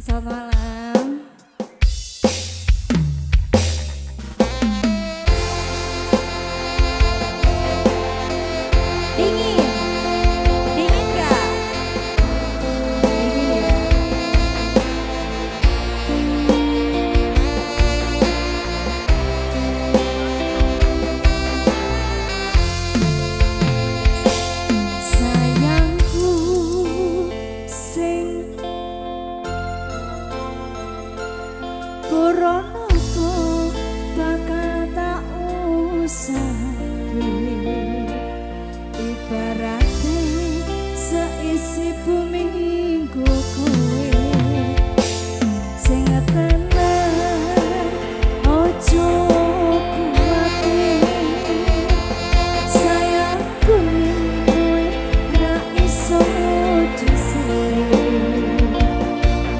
Selamat malam. Dingin, dingin nggak? Dingin ya. Sayangku sing Corona kok bakal tak usahke, ibaratnya seisi bumi nggo kowe sing tenan ojo kuwate. Sayangku ning kowe ra iso disayang,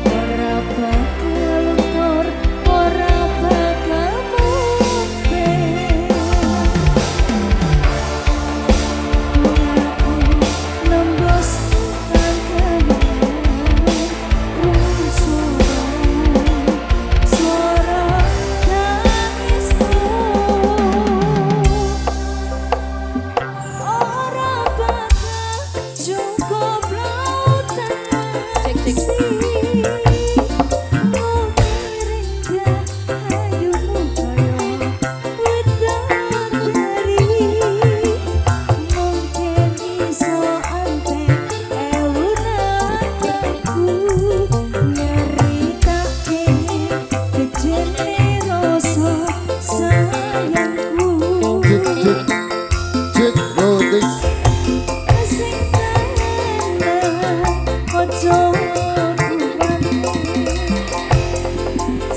ora bakal luntur, ora bakal mundur. Nembus tangkalan suara tangismu, ora bakal cukup lautan nangisi.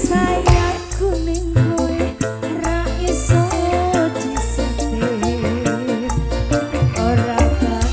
Sayangku kowe ra iso disetir, ora bakal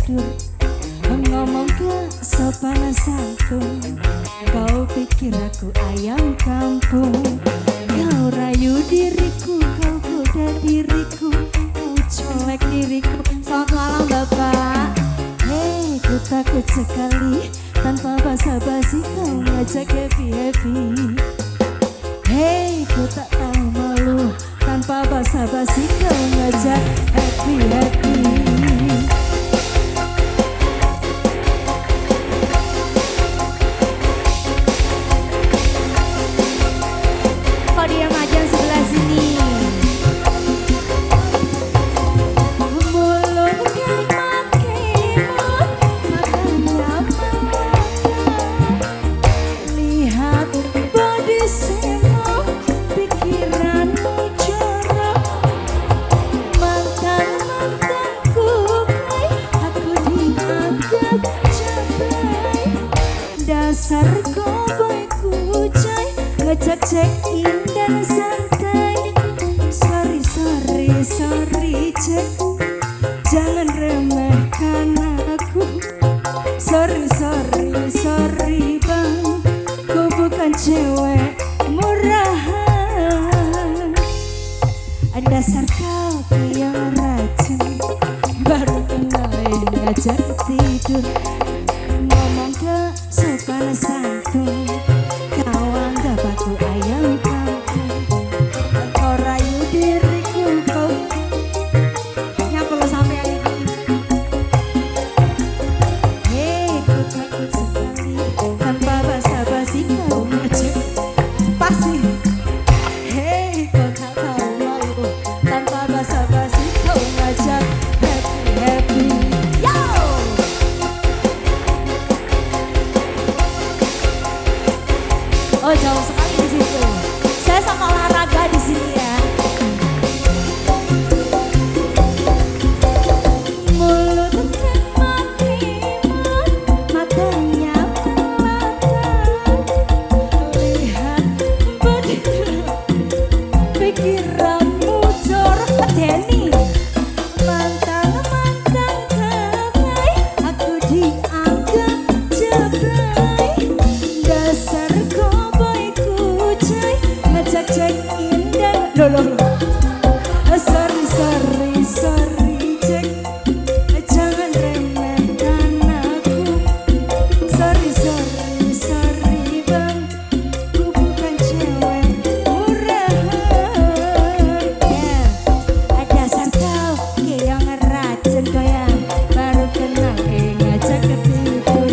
tidur ngomong ke sopan santun, kau pikir Kiraku ayam kampung. Kau rayu diriku, kau goda diriku, kau colek diriku. Selamat malam Bapak. Hei, ku takut sekali tanpa basa-basi kau ngajak happy-happy. Hei, ku tak tahu malu tanpa basa-basi kau ngajak happy-happy. Kau diam aja sebelah sini. Mulut kalimat kalimat, matanya lihat body semua, pikiranmu jorok. Mantan-mantanku baik, aku dianggap cabai. Dasar cowboy kucai, ngajak check-in dan santai. Sorry cek, jangan remehkan aku. Sorry bang, ku bukan cewek murahan. Dasar kau yang racun, baru kenal ngajak tidur. Ngomong ke sopan santun, kau anggap aku ayam kampung. Kau rayu diriku, kau nyapa lo sampai aja. Hei, ku takut sekali tanpa basa-basi kau ngajak pasti. Hei, kau tak tahu malu tanpa basa-basi kau ngajak happy-happy. Yo! Oh, jauh sekali di situ. Saya sama olahraga di sini ya. Mulut kalimat, matanya melata. Lihat body, pikiranmu jorok. Denny, mantan-mantan kabai, aku dianggap jebrai. Dasar cowboy kucai, ngajak check-in dan loh. Sorry cek, jangan remehkan aku. Sorry bang, ku bukan cewek murahan. Yeah, dasar kau yang racun goyang, baru kenal ngajak ketidur.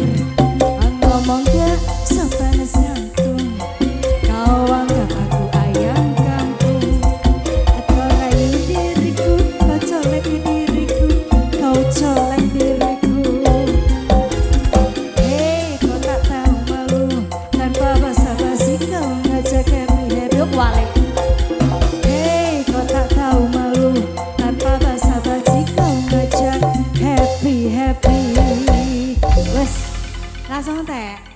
Ngomong ke sopan santun, kau anggap aku ayam kampung. Kau rayu diriku, kau colek diriku, kau colek diriku. Hei, kau tak tahu malu tanpa basa-basi kau ngajak happy-happy. Balik. Hei, kau tak tahu malu tanpa basa-basi kau ngajak happy-happy. Wes, langsung teh.